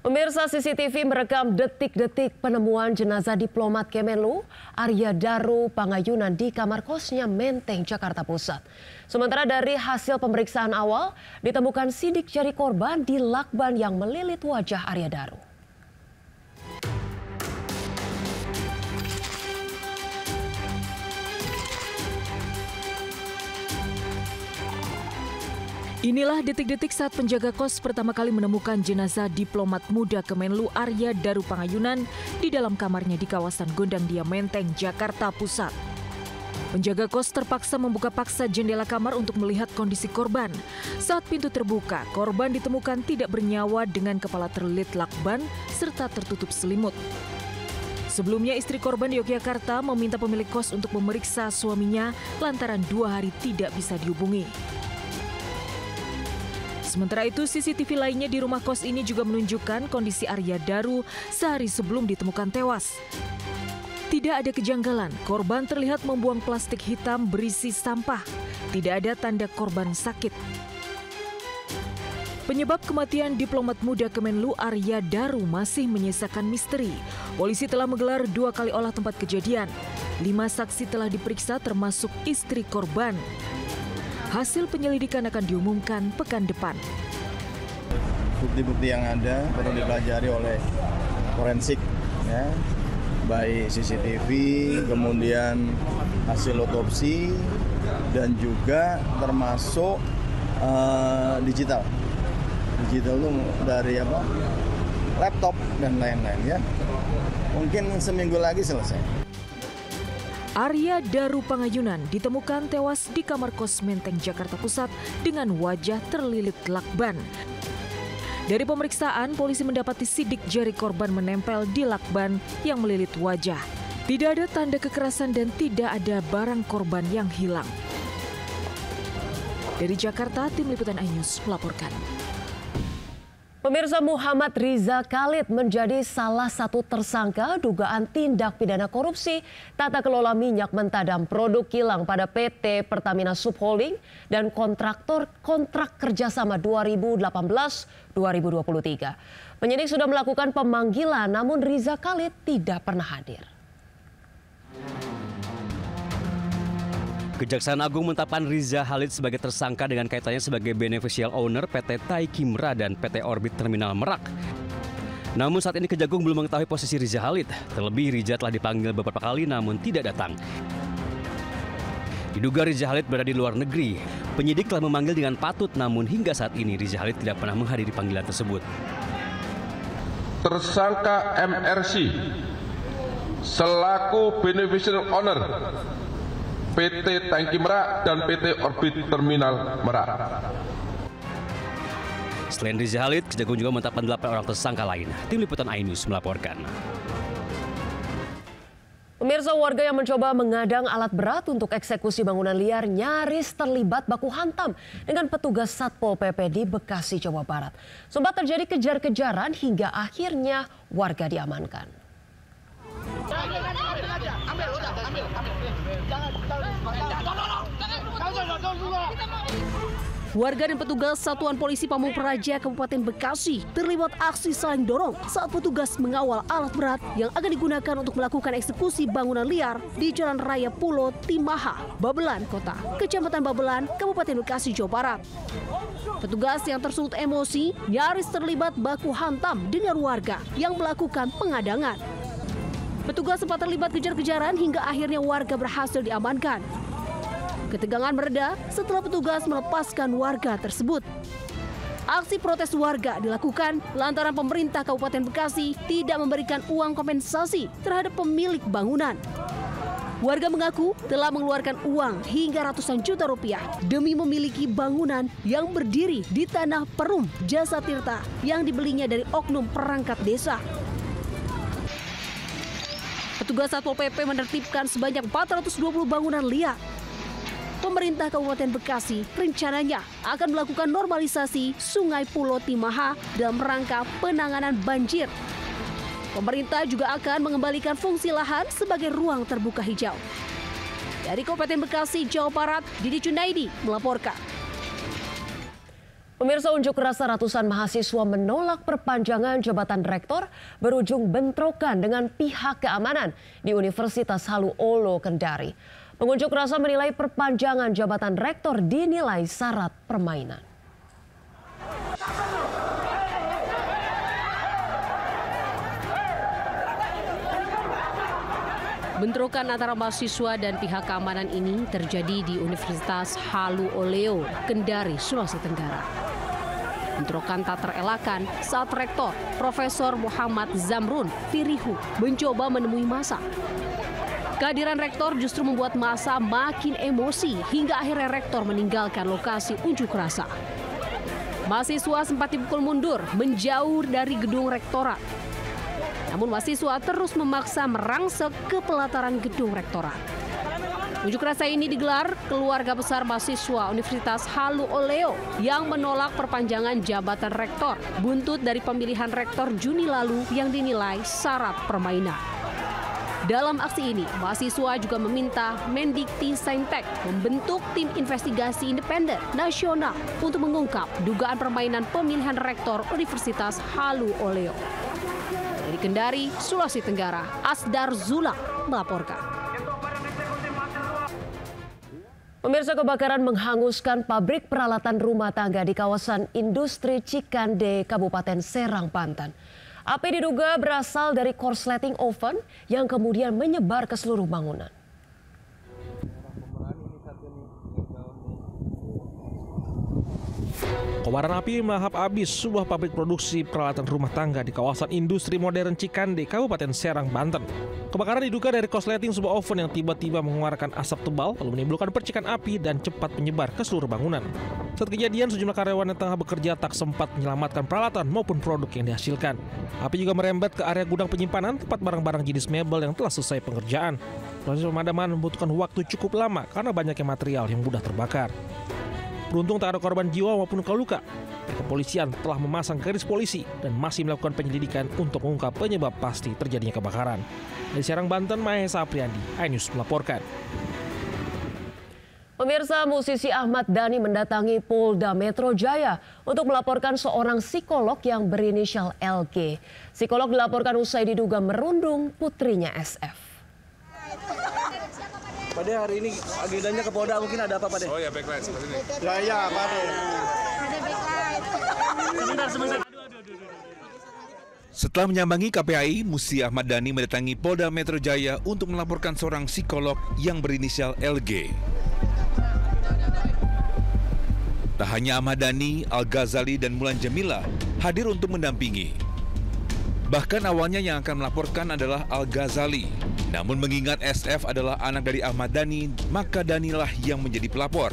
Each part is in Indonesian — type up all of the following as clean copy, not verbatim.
Pemirsa, CCTV merekam detik-detik penemuan jenazah diplomat Kemenlu Arya Daru Pangayunan di kamar kosnya Menteng, Jakarta Pusat. Sementara dari hasil pemeriksaan awal, ditemukan sidik jari korban di lakban yang melilit wajah Arya Daru. Inilah detik-detik saat penjaga kos pertama kali menemukan jenazah diplomat muda Kemenlu Arya Daru Pangayunan di dalam kamarnya di kawasan Gondang Dia Menteng, Jakarta Pusat. Penjaga kos terpaksa membuka paksa jendela kamar untuk melihat kondisi korban. Saat pintu terbuka, korban ditemukan tidak bernyawa dengan kepala terlilit lakban serta tertutup selimut. Sebelumnya istri korban di Yogyakarta meminta pemilik kos untuk memeriksa suaminya lantaran 2 hari tidak bisa dihubungi. Sementara itu, CCTV lainnya di rumah kos ini juga menunjukkan kondisi Arya Daru sehari sebelum ditemukan tewas. Tidak ada kejanggalan, korban terlihat membuang plastik hitam berisi sampah. Tidak ada tanda korban sakit. Penyebab kematian diplomat muda Kemenlu Arya Daru masih menyisakan misteri. Polisi telah menggelar 2 kali olah tempat kejadian. 5 saksi telah diperiksa termasuk istri korban. Hasil penyelidikan akan diumumkan pekan depan. Bukti-bukti yang ada perlu dipelajari oleh forensik, ya, baik CCTV, kemudian hasil otopsi, dan juga termasuk digital. Digital itu dari laptop dan lain-lain, ya. Mungkin seminggu lagi selesai. Arya Daru Pangayunan ditemukan tewas di kamar kos Menteng, Jakarta Pusat dengan wajah terlilit lakban. Dari pemeriksaan, polisi mendapati sidik jari korban menempel di lakban yang melilit wajah. Tidak ada tanda kekerasan dan tidak ada barang korban yang hilang. Dari Jakarta, Tim Liputan iNews melaporkan. Pemirsa, Muhammad Riza Khalid menjadi salah satu tersangka dugaan tindak pidana korupsi tata kelola minyak mentah dan produk kilang pada PT Pertamina Subholding dan kontraktor kontrak kerjasama 2018-2023. Penyidik sudah melakukan pemanggilan, namun Riza Khalid tidak pernah hadir. Kejaksaan Agung menetapkan Riza Khalid sebagai tersangka dengan kaitannya sebagai beneficial owner PT Thai Kimra dan PT Orbit Terminal Merak. Namun saat ini Kejagung belum mengetahui posisi Riza Khalid. Terlebih Riza telah dipanggil beberapa kali namun tidak datang. Diduga Riza Khalid berada di luar negeri. Penyidik telah memanggil dengan patut, namun hingga saat ini Riza Khalid tidak pernah menghadiri panggilan tersebut. Tersangka MRC selaku beneficial owner PT Thai Kimra dan PT Orbit Terminal Merak. Selain Riza Khalid, Kejagung juga menetapkan 8 orang tersangka lain. Tim Liputan iNews melaporkan. Pemirsa, warga yang mencoba mengadang alat berat untuk eksekusi bangunan liar nyaris terlibat baku hantam dengan petugas Satpol PP di Bekasi, Jawa Barat. Sempat terjadi kejar-kejaran hingga akhirnya warga diamankan. Warga dan petugas Satuan Polisi Pamung Praja Kabupaten Bekasi terlibat aksi saling dorong saat petugas mengawal alat berat yang akan digunakan untuk melakukan eksekusi bangunan liar di Jalan Raya Pulo Timaha, Babelan Kota, Kecamatan Babelan, Kabupaten Bekasi, Jawa Barat. Petugas yang tersulut emosi nyaris terlibat baku hantam dengan warga yang melakukan pengadangan. Petugas sempat terlibat kejar-kejaran hingga akhirnya warga berhasil diamankan. Ketegangan mereda setelah petugas melepaskan warga tersebut. Aksi protes warga dilakukan lantaran pemerintah Kabupaten Bekasi tidak memberikan uang kompensasi terhadap pemilik bangunan. Warga mengaku telah mengeluarkan uang hingga ratusan juta rupiah demi memiliki bangunan yang berdiri di tanah Perum Jasa Tirta yang dibelinya dari oknum perangkat desa. Petugas Satpol PP menertibkan sebanyak 420 bangunan liar. Pemerintah Kabupaten Bekasi rencananya akan melakukan normalisasi Sungai Pulo Timaha dalam rangka penanganan banjir. Pemerintah juga akan mengembalikan fungsi lahan sebagai ruang terbuka hijau. Dari Kabupaten Bekasi, Jawa Barat, Didi Junaidi melaporkan. Pemirsa, unjuk rasa ratusan mahasiswa menolak perpanjangan jabatan rektor berujung bentrokan dengan pihak keamanan di Universitas Halu Olo, Kendari. Pengunjuk rasa menilai perpanjangan jabatan rektor dinilai syarat permainan. Bentrokan antara mahasiswa dan pihak keamanan ini terjadi di Universitas Halu Olo, Kendari, Sulawesi Tenggara. Bentrokan tak terelakkan saat Rektor Profesor Muhammad Zamrun Firihu mencoba menemui massa. Kehadiran Rektor justru membuat massa makin emosi hingga akhirnya Rektor meninggalkan lokasi unjuk rasa. Mahasiswa sempat dipukul mundur menjauh dari gedung rektorat. Namun mahasiswa terus memaksa merangsek ke pelataran gedung rektorat. Unjuk rasa ini digelar keluarga besar mahasiswa Universitas Halu Olo yang menolak perpanjangan jabatan rektor buntut dari pemilihan rektor Juni lalu yang dinilai syarat permainan. Dalam aksi ini, mahasiswa juga meminta Mendikti-Saintek membentuk tim investigasi independen nasional untuk mengungkap dugaan permainan pemilihan rektor Universitas Halu Olo. Dari Kendari, Sulawesi Tenggara, Asdar Zulang melaporkan. Pemirsa, kebakaran menghanguskan pabrik peralatan rumah tangga di kawasan industri Cikande, Kabupaten Serang, Banten. Api diduga berasal dari korsleting oven yang kemudian menyebar ke seluruh bangunan. Kobaran api melahap habis sebuah pabrik produksi peralatan rumah tangga di kawasan industri modern Cikande, Kabupaten Serang, Banten. Kebakaran diduga dari korsleting sebuah oven yang tiba-tiba mengeluarkan asap tebal lalu menimbulkan percikan api dan cepat menyebar ke seluruh bangunan. Saat kejadian, sejumlah karyawan yang tengah bekerja tak sempat menyelamatkan peralatan maupun produk yang dihasilkan. Api juga merembet ke area gudang penyimpanan tempat barang-barang jenis mebel yang telah selesai pengerjaan. Proses pemadaman membutuhkan waktu cukup lama karena banyaknya material yang mudah terbakar. Beruntung tak ada korban jiwa maupun luka luka. Kepolisian telah memasang garis polisi dan masih melakukan penyelidikan untuk mengungkap penyebab pasti terjadinya kebakaran. Dari Serang, Banten, Mahesa Apriandi, iNews melaporkan. Pemirsa, musisi Ahmad Dhani mendatangi Polda Metro Jaya untuk melaporkan seorang psikolog yang berinisial LG. Psikolog dilaporkan usai diduga merundung putrinya SF. Pak De, hari ini agendanya ke Polda mungkin ada apa Pak De? Oh ya, backlight seperti ini. Ya Pak De. Sebentar. Setelah menyambangi KPAI, musisi Ahmad Dhani mendatangi Polda Metro Jaya untuk melaporkan seorang psikolog yang berinisial LG. Tak hanya Ahmad Dhani, Al-Ghazali dan Mulan Jamila hadir untuk mendampingi. Bahkan awalnya yang akan melaporkan adalah Al-Ghazali. Namun mengingat SF adalah anak dari Ahmad Dhani, maka Dhanilah yang menjadi pelapor.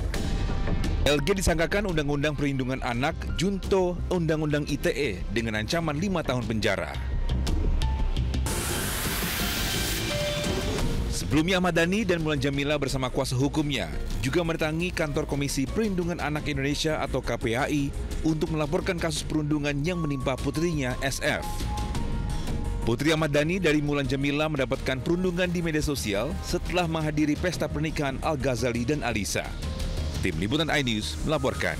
LG disangkakan Undang-Undang Perlindungan Anak, junto Undang-Undang ITE dengan ancaman 5 tahun penjara. Sebelumnya Ahmad Dhani dan Mulan Jamila bersama kuasa hukumnya juga mendatangi kantor Komisi Perlindungan Anak Indonesia atau KPAI untuk melaporkan kasus perundungan yang menimpa putrinya SF. Putri Ahmad Dhani dari Mulan Jamila mendapatkan perundungan di media sosial setelah menghadiri pesta pernikahan Al-Ghazali dan Alisa. Tim Liputan iNews melaporkan.